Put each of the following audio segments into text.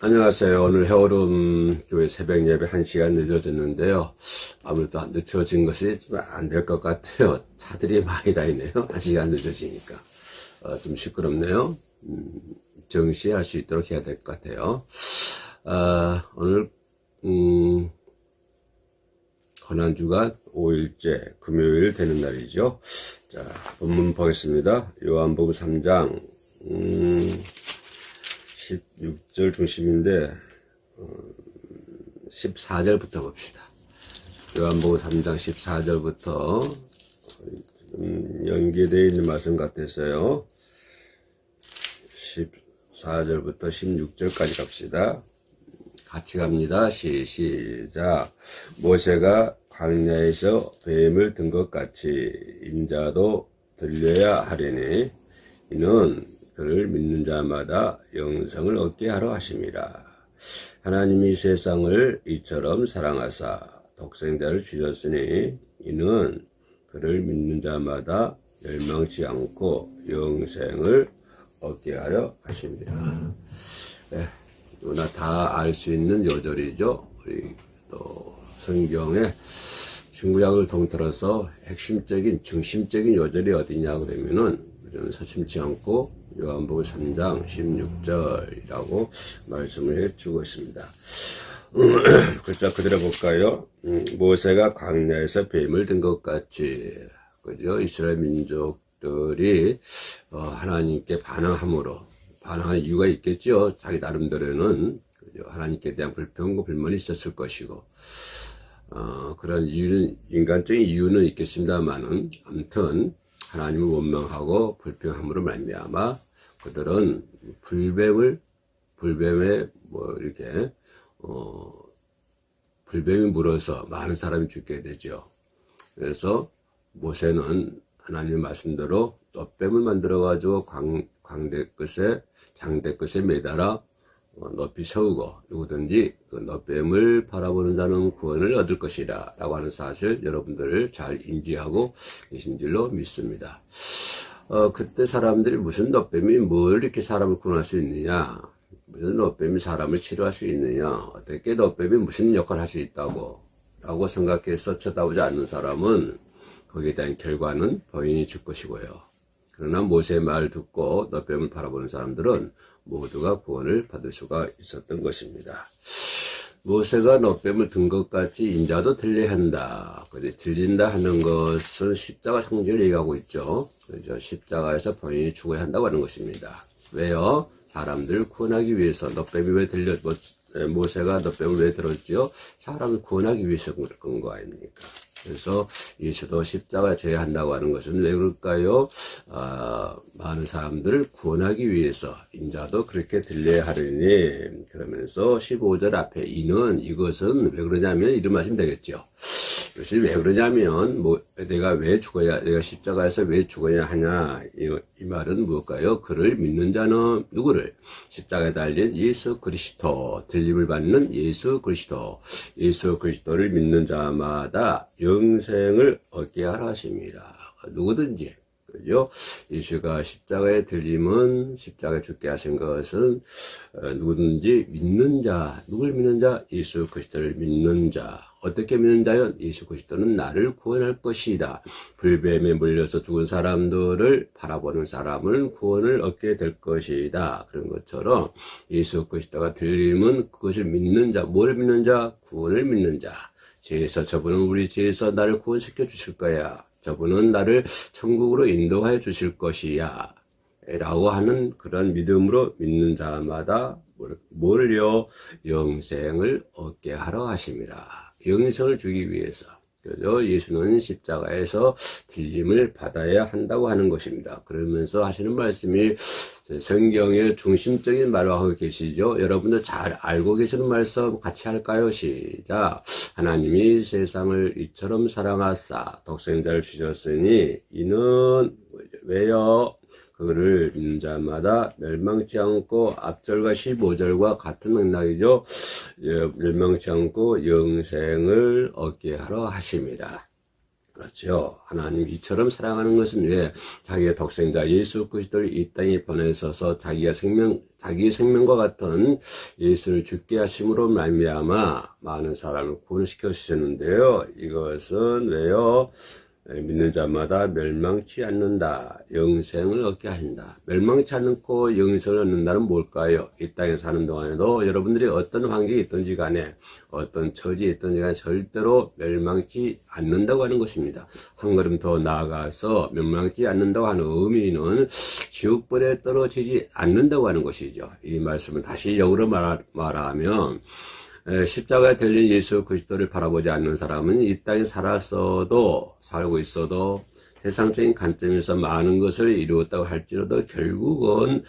안녕하세요. 오늘 해오름 교회 새벽 예배 1시간 늦어졌는데요. 아무래도 늦어진 것이 좀 안 될 것 같아요. 차들이 많이 다니네요. 1시간 늦어지니까. 좀 시끄럽네요. 정시할 수 있도록 해야 될 것 같아요. 오늘, 고난주가 5일째 금요일 되는 날이죠. 자, 본문 보겠습니다. 요한복음 3장, 16절 중심인데 14절부터 봅시다. 요한복음 3장 14절부터 지금 연계되어 있는 말씀 같아서요. 14절부터 16절까지 갑시다. 같이 갑니다. 시작. 모세가 광야에서 뱀을 든 것 같이 인자도 들려야 하리니 이는 그를 믿는 자마다 영생을 얻게 하려 하심이라. 하나님이 세상을 이처럼 사랑하사 독생자를 주셨으니 이는 그를 믿는 자마다 멸망치 않고 영생을 얻게 하려 하심이라. 네, 누구나 다 알 수 있는 요절이죠. 우리 또 성경에 신구약을 통틀어서 핵심적인 중심적인 요절이 어디냐 그러면은 우리는 서심치 않고 요한복음 3장 16절이라고 말씀을 해주고 있습니다. 글자 그대로 볼까요? 모세가 광야에서 뱀을 든 것 같이, 그죠? 이스라엘 민족들이 하나님께 반항함으로, 반항하는 이유가 있겠죠. 자기 나름대로는 그죠? 하나님께 대한 불평과 불만이 있었을 것이고, 그런 이유는, 인간적인 이유는 있겠습니다만은, 아무튼 하나님을 원망하고 불평함으로 말미암아 그들은 불뱀에 이렇게 불뱀이 물어서 많은 사람이 죽게 되죠. 그래서 모세는 하나님의 말씀대로 돛뱀을 만들어 가지고 광대 끝에 장대 끝에 매달아 높이 세우고 누구든지 그 돛뱀을 바라보는 자는 구원을 얻을 것이라 라고 하는 사실 여러분들 잘 인지하고 계신 줄로 믿습니다. 그때 사람들이 무슨 돛뱀이 뭘 이렇게 사람을 구원할 수 있느냐, 무슨 돛뱀이 사람을 치료할 수 있느냐, 어떻게 돛뱀이 무슨 역할을 할 수 있다고 라고 생각해서 쳐다보지 않는 사람은 거기에 대한 결과는 본인이 줄 것이고요. 그러나 모세의 말을 듣고 돛뱀을 바라보는 사람들은 모두가 구원을 받을 수가 있었던 것입니다. 모세가 돛뱀을 든 것 같이 인자도 들려야 한다. 들린다 하는 것은 십자가 성질을 얘기하고 있죠. 그죠? 십자가에서 본인이 죽어야 한다고 하는 것입니다. 왜요? 사람들을 구원하기 위해서. 돛뱀이 왜 모세가 돛뱀을 왜 들었지요? 사람을 구원하기 위해서 그런 거 아닙니까? 그래서 예수도 십자가에 져야 한다고 하는 것은 왜 그럴까요? 많은 사람들을 구원하기 위해서 인자도 그렇게 들려야 하리니, 그러면서 15절 앞에 이것은 왜 그러냐면 이런 말씀 되겠죠. 이것이 왜 그러냐면 내가 십자가에서 왜 죽어야 하냐, 이 말은 무엇일까요? 그를 믿는 자는 누구를? 십자가에 달린 예수 그리스도, 들림을 받는 예수 그리스도를 믿는 자마다 영생을 얻게 하라 하십니다. 누구든지, 그죠? 예수가 십자가에 들림은, 십자가에 죽게 하신 것은 누구든지 믿는 자, 누굴 믿는 자? 예수 그리스도를 믿는 자. 어떻게 믿는 자요? 예수 그리스도는 나를 구원할 것이다. 불뱀에 물려서 죽은 사람들을 바라보는 사람은 구원을 얻게 될 것이다. 그런 것처럼 예수 그리스도가 들림은 그것을 믿는 자, 뭘 믿는 자? 구원을 믿는 자. 저분은 우리 죄에서 나를 구원시켜 주실 거야. 저분은 나를 천국으로 인도하여 주실 것이야. 라고 하는 그런 믿음으로 믿는 자마다 뭘요? 영생을 얻게 하러 하심이라. 영생을 주기 위해서. 그죠? 예수는 십자가에서 들림을 받아야 한다고 하는 것입니다. 그러면서 하시는 말씀이 성경의 중심적인 말을 하고 계시죠. 여러분들 잘 알고 계시는 말씀 같이 할까요? 시작. 하나님이 세상을 이처럼 사랑하사 독생자를 주셨으니 이는 왜요? 그를 믿는 자마다 멸망치 않고, 앞절과 15절과 같은 맥락이죠. 멸망치 않고 영생을 얻게 하러 하심이라. 그렇죠. 하나님 이처럼 사랑하는 것은 왜? 자기의 독생자 예수 그리스도를 이 땅에 보내셔서 자기의 생명과 같은 예수를 죽게 하심으로 말미암아 많은 사람을 구원시켜 주셨는데요. 이것은 왜요? 믿는 자마다 멸망치 않는다. 영생을 얻게 하신다. 멸망치 않고 영생을 얻는다는 뭘까요? 이 땅에 사는 동안에도 여러분들이 어떤 환경이 있든지 간에 어떤 처지에 있든지 간에 절대로 멸망치 않는다고 하는 것입니다. 한 걸음 더 나아가서 멸망치 않는다고 하는 의미는 지옥불에 떨어지지 않는다고 하는 것이죠. 이 말씀을 다시 역으로 말하면 십자가에 달린 예수 그리스도를 바라보지 않는 사람은 이 땅에 살고 있어도 세상적인 관점에서 많은 것을 이루었다고 할지라도 결국은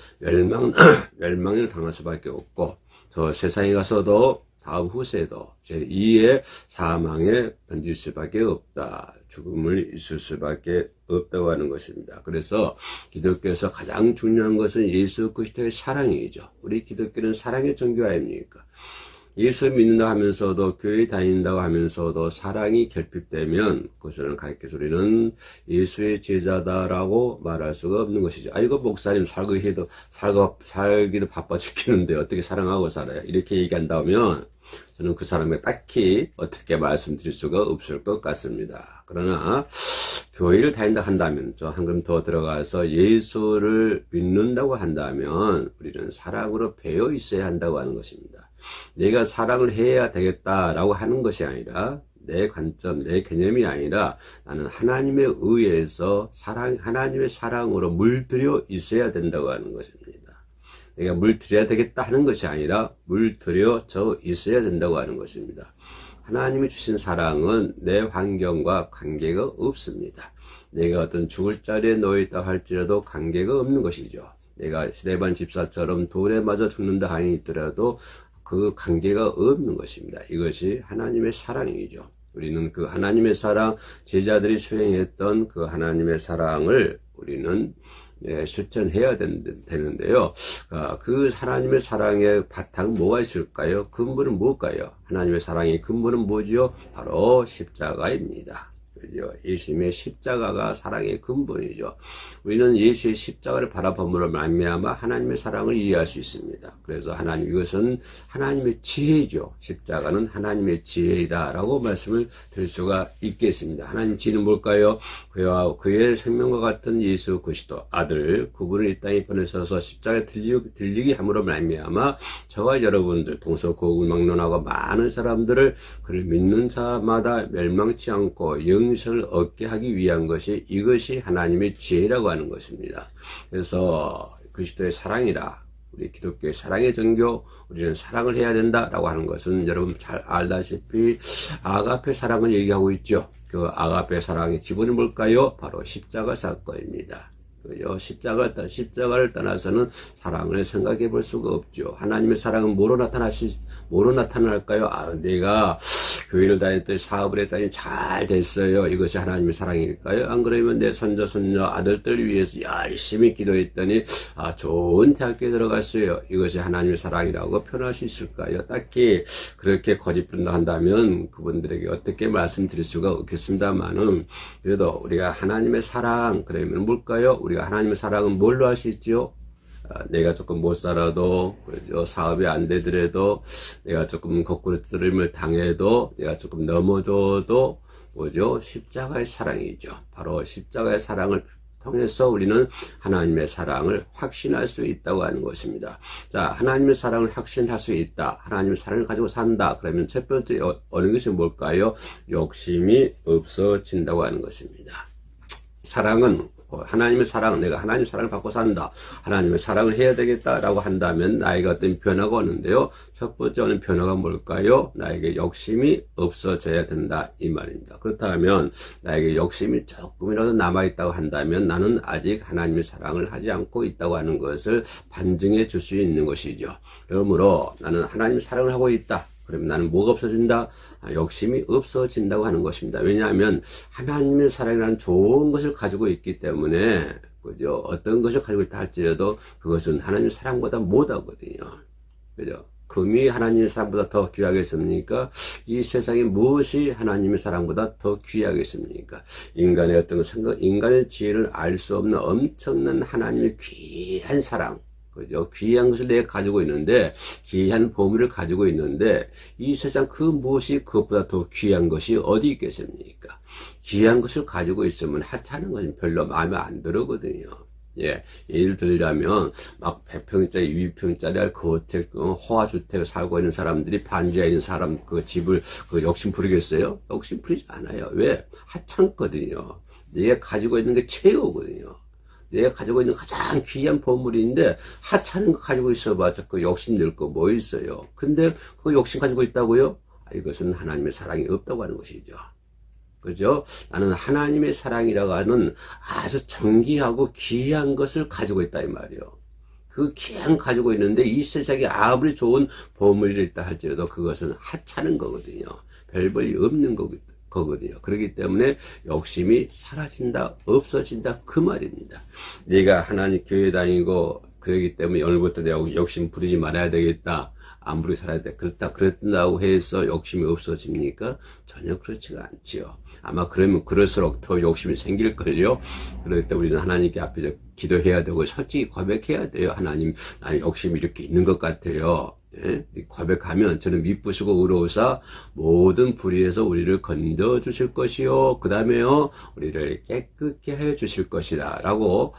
멸망을 당할 수밖에 없고 저 세상에 가서도 다음 후세도 제2의 사망에 던질 수밖에 없다. 죽음을 있을 수밖에 없다고 하는 것입니다. 그래서 기독교에서 가장 중요한 것은 예수 그리스도의 사랑이죠. 우리 기독교는 사랑의 종교 아닙니까? 예수 믿는다 하면서도 교회 다닌다고 하면서도 사랑이 결핍되면 그것을 가르쳐서 우리는 예수의 제자다라고 말할 수가 없는 것이죠. 아이고 목사님 살기도 바빠 죽겠는데 어떻게 사랑하고 살아요? 이렇게 얘기한다면 저는 그 사람에게 딱히 어떻게 말씀드릴 수가 없을 것 같습니다. 그러나 교회를 다닌다 한다면 저 한 걸음 더 들어가서 예수를 믿는다고 한다면 우리는 사랑으로 배어 있어야 한다고 하는 것입니다. 내가 사랑을 해야 되겠다라고 하는 것이 아니라 내 관점, 내 개념이 아니라 나는 하나님에 의해서 하나님의 사랑으로 물들여 있어야 된다고 하는 것입니다. 내가 물들여야 되겠다 하는 것이 아니라 물들여져 있어야 된다고 하는 것입니다. 하나님이 주신 사랑은 내 환경과 관계가 없습니다. 내가 어떤 죽을 자리에 놓여있다 할지라도 관계가 없는 것이죠. 내가 스데반 집사처럼 돌에 맞아 죽는다 하니 있더라도 그 관계가 없는 것입니다. 이것이 하나님의 사랑이죠. 우리는 그 하나님의 사랑, 제자들이 수행했던 그 하나님의 사랑을 우리는 실천해야 되는데요. 그 하나님의 사랑의 바탕은 뭐가 있을까요? 근본은 뭘까요? 하나님의 사랑의 근본은 뭐지요? 바로 십자가입니다. 예수님의 십자가가 사랑의 근본이죠. 우리는 예수의 십자가를 바라봄으로 말미암아 하나님의 사랑을 이해할 수 있습니다. 그래서 이것은 하나님의 지혜죠. 십자가는 하나님의 지혜이다라고 말씀을 드릴 수가 있겠습니다. 하나님 지혜는 뭘까요? 그의 생명과 같은 예수 그리스도 아들 그분을 이 땅에 보내셔서 십자가에 들리게 함으로 말미암아 저와 여러분들 동서고국을 막론하고 많은 사람들을 그를 믿는 자마다 멸망치 않고 영생을 얻게 하기 위한 것이 이것이 하나님의 지혜라고 하는 것입니다. 그래서 그리스도의 사랑이라 우리 기독교의 사랑의 종교 우리는 사랑을 해야 된다라고 하는 것은 여러분 잘 알다시피 아가페 사랑을 얘기하고 있죠. 그 아가페 사랑의 기본이 뭘까요? 바로 십자가 사건입니다. 십자가를 떠나서는 사랑을 생각해 볼 수가 없죠. 하나님의 사랑은 뭐로 나타날까요? 내가 교회를 다녔더니 사업을 했더니 잘 됐어요. 이것이 하나님의 사랑일까요? 안 그러면 내 손자, 아들들 위해서 열심히 기도했더니 좋은 대학교에 들어갔어요. 이것이 하나님의 사랑이라고 표현할 수 있을까요? 딱히 그렇게 거짓분다한다면 그분들에게 어떻게 말씀드릴 수가 없겠습니다만은 그래도 우리가 하나님의 사랑 그러면 뭘까요? 우리가 하나님의 사랑은 뭘로 할 수 있죠? 내가 조금 못 살아도, 그렇죠? 사업이 안 되더라도, 내가 조금 거꾸로 뜨림을 당해도, 내가 조금 넘어져도, 뭐죠? 십자가의 사랑이죠. 바로 십자가의 사랑을 통해서 우리는 하나님의 사랑을 확신할 수 있다고 하는 것입니다. 자, 하나님의 사랑을 확신할 수 있다. 하나님의 사랑을 가지고 산다. 그러면 첫 번째 어느 것이 뭘까요? 욕심이 없어진다고 하는 것입니다. 사랑은 하나님의 사랑, 내가 하나님의 사랑을 받고 산다. 하나님의 사랑을 해야 되겠다라고 한다면 나에게 어떤 변화가 오는데요. 첫 번째 오는 변화가 뭘까요? 나에게 욕심이 없어져야 된다. 이 말입니다. 그렇다면 나에게 욕심이 조금이라도 남아있다고 한다면 나는 아직 하나님의 사랑을 하지 않고 있다고 하는 것을 반증해 줄 수 있는 것이죠. 그러므로 나는 하나님의 사랑을 하고 있다. 그러면 나는 뭐가 없어진다? 욕심이 없어진다고 하는 것입니다. 왜냐하면 하나님의 사랑이라는 좋은 것을 가지고 있기 때문에 그죠? 어떤 것을 가지고 있다 할지라도 그것은 하나님의 사랑보다 못하거든요. 그죠? 금이 하나님의 사랑보다 더 귀하겠습니까? 이 세상에 무엇이 하나님의 사랑보다 더 귀하겠습니까? 인간의 어떤 생각, 인간의 지혜를 알 수 없는 엄청난 하나님의 귀한 사랑, 그죠? 귀한 것을 내가 가지고 있는데, 귀한 보물을 가지고 있는데, 이 세상 그 무엇이 그것보다 더 귀한 것이 어디 있겠습니까? 귀한 것을 가지고 있으면 하찮은 것은 별로 마음에 안 들거든요. 예, 예를 들자면, 막 100평짜리, 200평짜리 고택, 호화주택을 살고 있는 사람들이 반지하에 있는 사람, 그 집을, 욕심 부리겠어요? 욕심 부리지 않아요. 왜? 하찮거든요. 내가 가지고 있는 게 최고거든요. 내가 가지고 있는 가장 귀한 보물인데 하찮은 거 가지고 있어봐서 그 욕심 낼 거 뭐 있어요. 근데 그 욕심 가지고 있다고요? 이것은 하나님의 사랑이 없다고 하는 것이죠. 그죠? 나는 하나님의 사랑이라고 하는 아주 정귀하고 귀한 것을 가지고 있다 이 말이요. 그 귀한 가지고 있는데 이 세상에 아무리 좋은 보물이 있다 할지라도 그것은 하찮은 거거든요. 별 볼이 없는 거거든요. 그렇기 때문에 욕심이 사라진다, 없어진다 그 말입니다. 내가 하나님 교회 다니고 그러기 때문에 오늘부터 내가 욕심 부리지 말아야 되겠다. 안 부리고 살아야 돼. 그렇다고 해서 욕심이 없어집니까? 전혀 그렇지가 않지요. 아마 그러면 그럴수록 더 욕심이 생길걸요. 그럴 때 우리는 하나님께 앞에서 기도해야 되고 솔직히 고백해야 돼요. 하나님, 나는 욕심이 이렇게 있는 것 같아요. 예? 고백하면 저는 미쁘시고 의로우사 모든 불의에서 우리를 건져 주실 것이요. 그 다음에요, 우리를 깨끗게 해 주실 것이다. 라고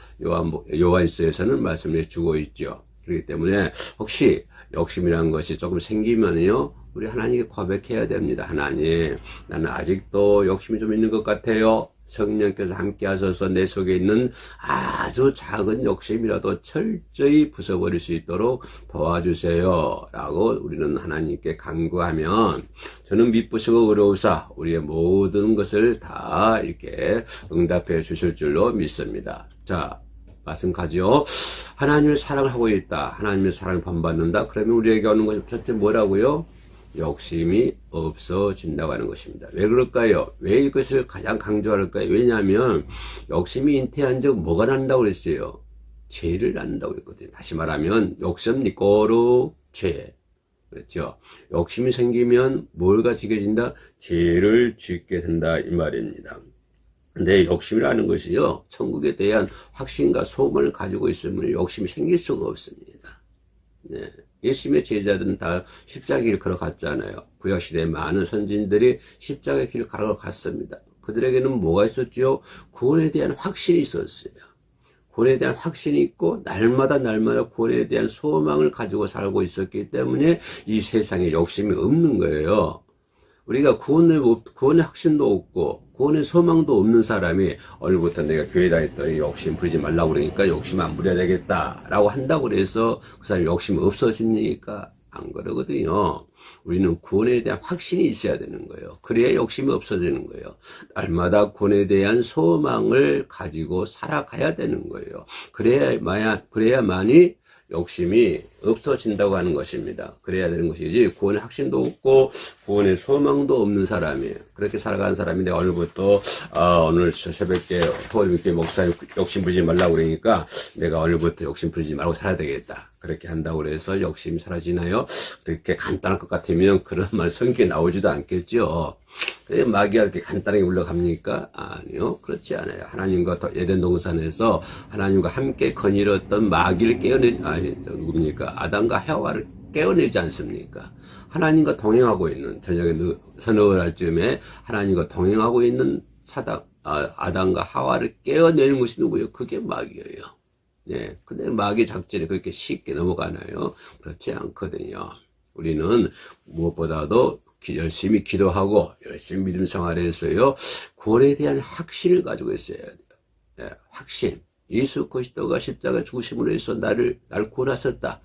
요한일서에서는 말씀을 주고 있죠. 그렇기 때문에 혹시 욕심이라는 것이 조금 생기면요, 우리 하나님께 고백해야 됩니다. 하나님, 나는 아직도 욕심이 좀 있는 것 같아요. 성령께서 함께 하셔서 내 속에 있는 아주 작은 욕심이라도 철저히 부숴버릴 수 있도록 도와주세요. 라고 우리는 하나님께 간구하면 저는 미쁘시고 의로우사 우리의 모든 것을 다 이렇게 응답해 주실 줄로 믿습니다. 자, 말씀 가죠. 하나님의 사랑을 하고 있다. 하나님의 사랑을 본받는다. 그러면 우리에게 오는 것이 첫째 뭐라고요? 욕심이 없어진다고 하는 것입니다. 왜 그럴까요? 왜 이것을 가장 강조할까요? 왜냐하면 욕심이 잉태한 적 뭐가 난다고 그랬어요? 죄를 낳는다고 했거든요. 다시 말하면 욕심 니꼬르 죄. 그렇죠? 욕심이 생기면 뭐가 지겨진다? 죄를 짓게 된다 이 말입니다. 근데 욕심이라는 것이요, 천국에 대한 확신과 소망을 가지고 있으면 욕심이 생길 수가 없습니다. 네. 예수님의 제자들은 다 십자가 길을 걸어갔잖아요. 구약시대에 많은 선진들이 십자가 길을 걸어갔습니다. 그들에게는 뭐가 있었죠? 구원에 대한 확신이 있었어요. 구원에 대한 확신이 있고 날마다 구원에 대한 소망을 가지고 살고 있었기 때문에 이 세상에 욕심이 없는 거예요. 우리가 구원의 확신도 없고 구원의 소망도 없는 사람이 오늘부터 내가 교회 다녔더니 욕심 부리지 말라고 그러니까 욕심 안 부려야 되겠다라고 한다고 그래서 그 사람이 욕심이 없어집니까? 안 그러거든요. 우리는 구원에 대한 확신이 있어야 되는 거예요. 그래야 욕심이 없어지는 거예요. 날마다 구원에 대한 소망을 가지고 살아가야 되는 거예요. 그래야만이 욕심이 없어진다고 하는 것입니다. 그래야 되는 것이지 구원의 확신도 없고 구원의 소망도 없는 사람이에요. 그렇게 살아가는 사람인데 오늘부터 오늘 새벽에 호흡있게 목사님 욕심 부리지 말라고 그러니까 내가 오늘부터 욕심 부리지 말고 살아야 되겠다. 그렇게 한다고 그래서 욕심이 사라지나요? 그렇게 간단할 것 같으면 그런 말 성경에 나오지도 않겠죠. 마귀가 이렇게 간단하게 물러갑니까? 아니요. 그렇지 않아요. 하나님과 에덴 동산에서 하나님과 함께 거닐었던 마귀를 누굽니까? 아담과 해와를 깨어내지 않습니까? 하나님과 동행하고 있는, 저녁에 서너를 할 즈음에 하나님과 동행하고 있는 아담과 하와를 깨어내는 것이 누구예요? 그게 마귀예요. 네. 근데 마귀 작전이 그렇게 쉽게 넘어가나요? 그렇지 않거든요. 우리는 무엇보다도 열심히 기도하고 열심히 믿음 생활에서요 구원에 대한 확신을 가지고 있어야 돼요. 네, 확신. 예수 그리스도가 십자가 죽으심으로 해서 나를 구원하셨다.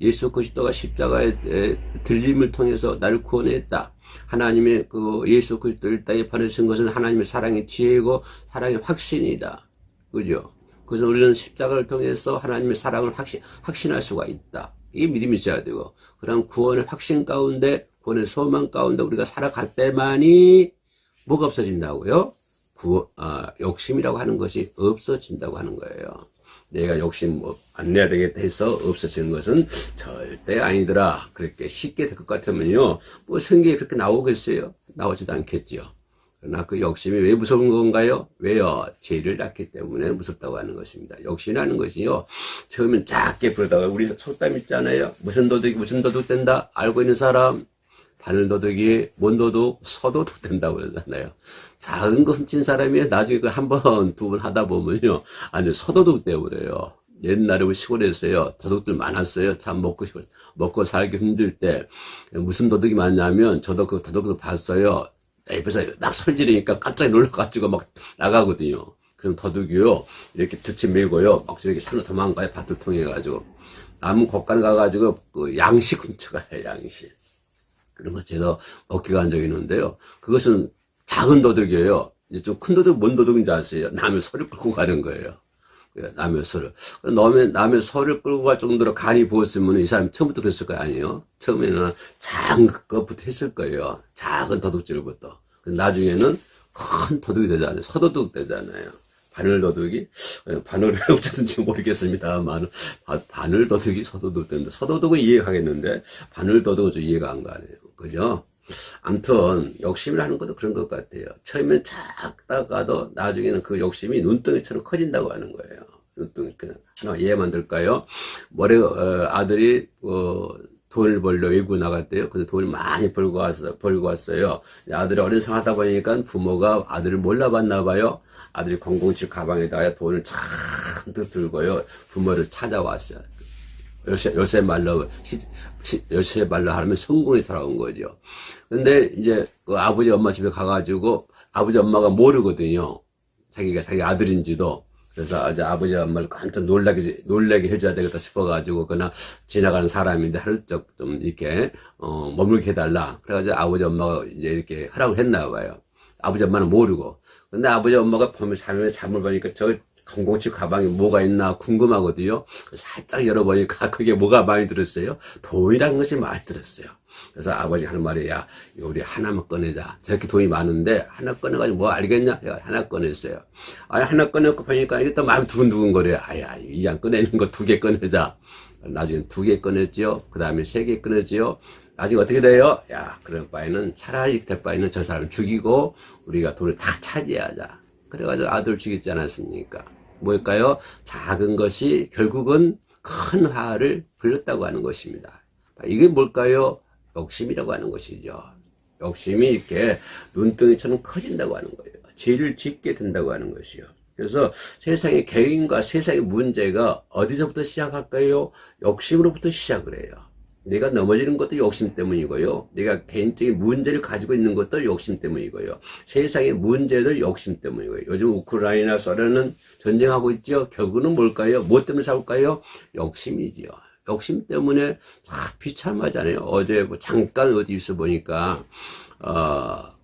예수 그리스도가 십자가의 들림을 통해서 나를 구원했다. 하나님의 그 예수 그리스도를 땅에 보내신 것은 하나님의 사랑의 지혜이고 사랑의 확신이다. 그죠? 그래서 우리는 십자가를 통해서 하나님의 사랑을 확신할 수가 있다. 이게 믿음이 있어야 되고, 그런 구원의 확신 가운데, 구원의 소망 가운데 우리가 살아갈 때만이 뭐가 없어진다고요? 욕심이라고 하는 것이 없어진다고 하는 거예요. 내가 욕심 안 내야 되겠다 해서 없어지는 것은 절대 아니더라. 그렇게 쉽게 될 것 같으면요, 뭐 성경에 그렇게 나오겠어요? 나오지도 않겠지요. 그러나 그 욕심이 왜 무서운 건가요? 왜요? 죄를 낳기 때문에 무섭다고 하는 것입니다. 욕심이라는 것이요, 처음엔 작게 부르다가 우리 속담 있잖아요. 무슨 도둑 된다? 알고 있는 사람, 바늘 도둑이 뭔 도둑? 서도둑 된다고 그러잖아요. 작은 거 훔친 사람이 나중에 그 한 번, 두 번 하다 보면요, 아니 서도둑 되어버려요. 옛날에 우리 시골에서요, 도둑들 많았어요. 참 먹고 살기 힘들 때. 무슨 도둑이 많냐면, 저도 그 도둑도 봤어요. 옆에서 막 소리 지르니까 깜짝 놀라가지고 막 나가거든요. 그럼 도둑이요, 이렇게 덫에 메고요, 막 이렇게 산으로 도망가요. 밭을 통해가지고. 남은 곳간 가가지고, 그 양식 훔쳐가요, 양식. 그런 거 제가 먹기가 한 적이 있는데요. 그것은 작은 도둑이에요. 이제 좀 큰 도둑, 뭔 도둑인지 아세요? 남의 소를 끌고 가는 거예요. 남의 소를. 남의 소를 끌고 갈 정도로 간이 부었으면 이 사람이 처음부터 그랬을 거 아니에요? 처음에는 작은 것부터 했을 거예요. 작은 도둑질부터. 나중에는 큰 도둑이 되잖아요. 서도둑 되잖아요. 바늘 도둑이, 바늘을 왜 붙였는지 모르겠습니다만, 바늘 도둑이 서도둑 된다. 서도둑은 이해가겠는데, 바늘 도둑은 좀 이해가 안 가네요. 그죠? 아무튼 욕심이라는 것도 그런 것 같아요. 처음엔 작다가도 나중에는 그 욕심이 눈덩이처럼 커진다고 하는 거예요. 눈덩이. 하나 예만 들까요? 아들이 돈을 벌려 외국 나갔대요. 근데 돈을 많이 벌고 왔어요. 아들이 어린 상하다 보니까 부모가 아들을 몰라봤나 봐요. 아들이 007 가방에다가 돈을 잔뜩 들고요, 부모를 찾아왔어요. 요새 말로 하면 성공이 돌아온 거죠. 근데 이제 그 아버지 엄마 집에 가가지고 아버지 엄마가 모르거든요. 자기 아들인지도. 그래서 이제 아버지 엄마를 깜짝 놀라게 해줘야 되겠다 싶어가지고, 그나 지나가는 사람인데 하루 좀 이렇게, 머물게 해달라. 그래가지고 아버지 엄마가 이제 이렇게 하라고 했나 봐요. 아버지 엄마는 모르고. 근데 아버지 엄마가 잠을 보니까 저 007 가방에 뭐가 있나 궁금하거든요. 살짝 열어보니까 그게 뭐가 많이 들었어요? 돈이라는 것이 많이 들었어요. 그래서 아버지가 하는 말이, 야, 우리 하나만 꺼내자. 저렇게 돈이 많은데 하나 꺼내가지고 뭐 알겠냐? 내가 하나 꺼냈어요. 아니, 하나 꺼내고 보니까 이게 또 마음이 두근두근 거려요. 아야, 이 안 꺼내는 거 2개 꺼내자. 나중에 2개 꺼냈지요. 그 다음에 3개 꺼냈지요. 나중에 어떻게 돼요? 야, 그럴 바에는 차라리 될 바에는 저 사람 죽이고 우리가 돈을 다 차지하자. 그래가지고 아들 죽이지 않았습니까? 뭘까요? 작은 것이 결국은 큰 화를 불렀다고 하는 것입니다. 이게 뭘까요? 욕심이라고 하는 것이죠. 욕심이 이렇게 눈덩이처럼 커진다고 하는 거예요. 죄를 짓게 된다고 하는 것이요. 그래서 세상의 개인과 세상의 문제가 어디서부터 시작할까요? 욕심으로부터 시작을 해요. 내가 넘어지는 것도 욕심 때문이고요. 내가 개인적인 문제를 가지고 있는 것도 욕심 때문이고요. 세상의 문제도 욕심 때문이고요. 요즘 우크라이나 소련은 전쟁하고 있죠. 결국은 뭘까요? 뭐 때문에 싸울까요? 욕심이지요. 욕심 때문에 참 비참하잖아요. 어제 뭐 잠깐 어디 있어 보니까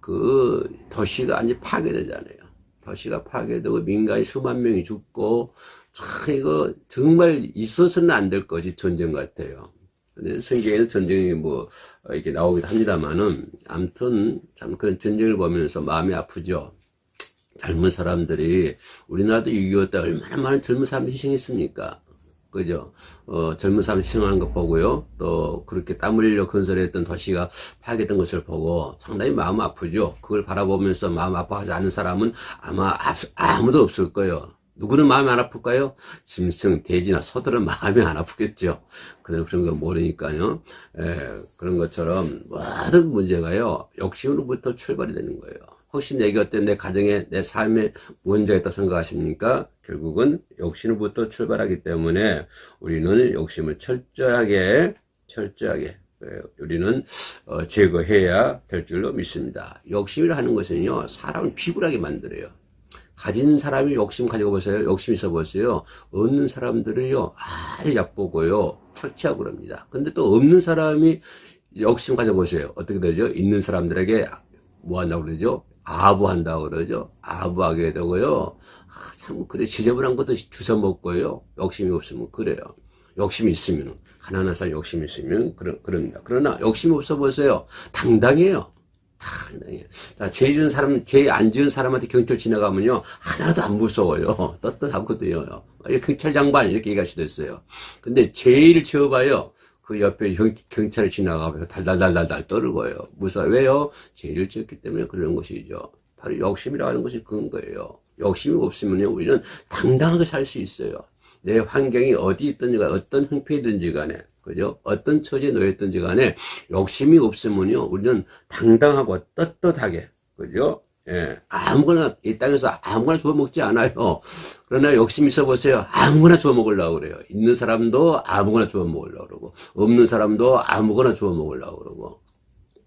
그 도시가 완전히 파괴되잖아요. 도시가 파괴되고 민간이 수만 명이 죽고 참 이거 정말 있어서는 안 될 것이 전쟁 같아요. 근데 성경에는 전쟁이 뭐 이렇게 나오기도 합니다만은, 아무튼 참 그런 전쟁을 보면서 마음이 아프죠. 젊은 사람들이, 우리나라도 6.25 때 얼마나 많은 젊은 사람들이 희생했습니까? 그죠? 젊은 사람 희생하는 거 보고요. 또 그렇게 땀 흘려 건설했던 도시가 파괴된 것을 보고 상당히 마음 아프죠. 그걸 바라보면서 마음 아파하지 않은 사람은 아마 아무도 없을 거예요. 누구는 마음이 안 아플까요? 짐승, 돼지나 소들은 마음이 안 아프겠죠. 그들은 그런 거 모르니까요. 그런 것처럼 모든 문제가요, 욕심으로부터 출발이 되는 거예요. 혹시 내 곁에, 내 가정에, 내 삶에 문제가 있다고 생각하십니까? 결국은 욕심으로부터 출발하기 때문에 우리는 욕심을 철저하게 우리는 제거해야 될 줄로 믿습니다. 욕심이라 하는 것은요, 사람을 비굴하게 만들어요. 가진 사람이 욕심 가지고 보세요. 욕심 있어 보세요. 없는 사람들을요, 아주 얕보고요, 착취하고 그럽니다. 근데 또 없는 사람이 욕심 가져 보세요. 어떻게 되죠? 있는 사람들에게 뭐 한다고 그러죠? 아부한다고 그러죠? 아부하게 되고요. 참, 그래, 지저분한 것도 주워 먹고요. 욕심이 없으면 그래요. 욕심이 있으면, 가난한 사람 욕심이 있으면 그럽니다. 그러나 욕심이 없어 보세요. 당당해요. 자, 죄 안 지은 사람한테 경찰 지나가면요, 하나도 안 무서워요. 떳떳하거든요. 경찰 장관 이렇게 얘기할 수도 있어요. 근데 제일 지어봐요. 그 옆에 경찰이 지나가면서 달달달달달 떠들고요. 왜요? 죄를 지었기 때문에 그런 것이죠. 바로 욕심이라고 하는 것이 그런 거예요. 욕심이 없으면요, 우리는 당당하게 살 수 있어요. 내 환경이 어디 있든지 간에, 어떤 형편이든지 간에, 그죠? 어떤 처지에 놓였든지 간에, 욕심이 없으면요, 우리는 당당하고 떳떳하게, 그죠? 예, 아무거나, 이 땅에서 아무거나 주워 먹지 않아요. 그러나 욕심 있어 보세요. 아무거나 주워 먹으려고 그래요. 있는 사람도 아무거나 주워 먹으려고 그러고, 없는 사람도 아무거나 주워 먹으려고 그러고.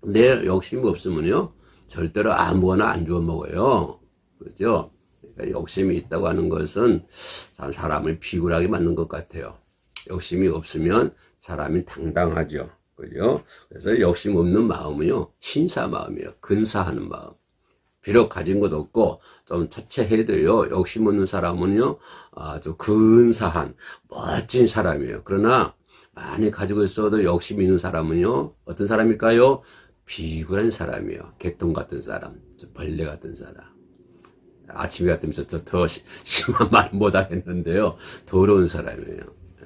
근데 욕심이 없으면요, 절대로 아무거나 안 주워 먹어요. 그죠? 그러니까 욕심이 있다고 하는 것은 사람을 비굴하게 만든 것 같아요. 욕심이 없으면 사람이 당당하죠. 그죠? 그래서 욕심 없는 마음은요, 신사 마음이에요. 근사하는 마음. 비록 가진 것 없고 좀 처체해도요, 욕심 없는 사람은요, 아주 근사한 멋진 사람이에요. 그러나 많이 가지고 있어도 욕심 있는 사람은요, 어떤 사람일까요? 비굴한 사람이에요. 개똥 같은 사람, 벌레 같은 사람. 아침에 같으면서 더 심한 말 못하겠는데요, 더러운 사람이에요.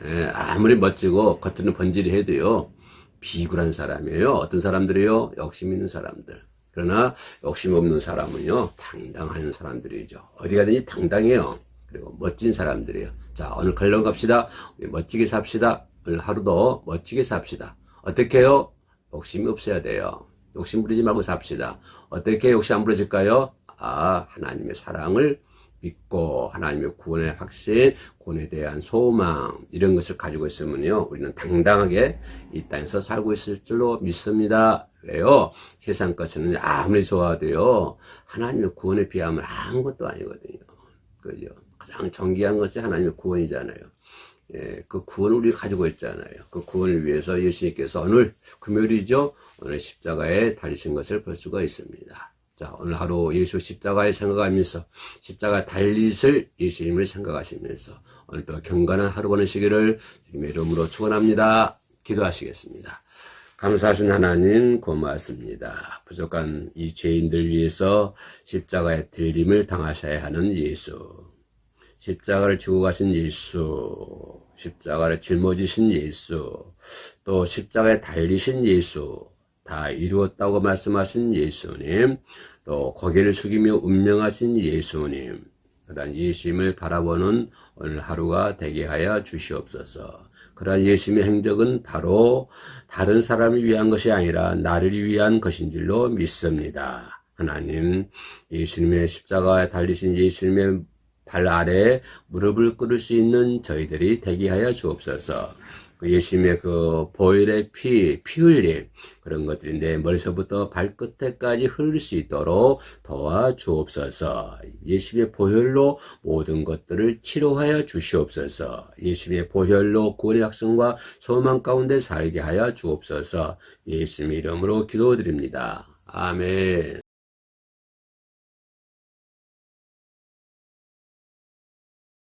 예, 아무리 멋지고 겉으로는 번지르해도요, 비굴한 사람이에요. 어떤 사람들이요? 욕심 있는 사람들. 그러나 욕심 없는 사람은요, 당당한 사람들이죠. 어디 가든지 당당해요. 그리고 멋진 사람들이에요. 자, 오늘 걸러 갑시다. 우리 멋지게 삽시다. 오늘 하루도 멋지게 삽시다. 어떻게 해요? 욕심이 없어야 돼요. 욕심 부리지 말고 삽시다. 어떻게 욕심 안 부러질까요? 하나님의 사랑을 믿고 하나님의 구원의 확신, 구원에 대한 소망, 이런 것을 가지고 있으면요, 우리는 당당하게 이 땅에서 살고 있을 줄로 믿습니다. 왜요? 세상 것은 아무리 좋아도요, 하나님의 구원에 비하면 아무것도 아니거든요. 그죠? 가장 존귀한 것이 하나님의 구원이잖아요. 예, 그 구원을 우리가 가지고 있잖아요. 그 구원을 위해서 예수님께서 오늘 금요일이죠? 오늘 십자가에 달리신 것을 볼 수가 있습니다. 자, 오늘 하루 예수 십자가에 생각하면서 십자가 달리실 예수님을 생각하시면서 오늘도 경건한 하루 보내시기를 주님의 이름으로 축원합니다. 기도하시겠습니다. 감사하신 하나님 고맙습니다. 부족한 이 죄인들 위해서 십자가의 들림을 당하셔야 하는 예수, 십자가를 지고 가신 예수, 십자가를 짊어지신 예수, 또 십자가에 달리신 예수, 다 이루었다고 말씀하신 예수님, 또 고개를 숙이며 운명하신 예수님, 그러한 예수님을 바라보는 오늘 하루가 되게 하여 주시옵소서. 그러한 예수님의 행적은 바로 다른 사람을 위한 것이 아니라 나를 위한 것인 줄로 믿습니다. 하나님, 예수님의 십자가에 달리신 예수님의 발 아래에 무릎을 꿇을 수 있는 저희들이 되게 하여 주옵소서. 그 예수님의 그 보혈의 피 흘림, 그런 것들이 내 머리서부터 발끝에까지 흐를 수 있도록 도와주옵소서. 예수님의 보혈로 모든 것들을 치료하여 주시옵소서. 예수님의 보혈로 구원의 확신과 소망 가운데 살게 하여 주옵소서. 예수님의 이름으로 기도드립니다. 아멘.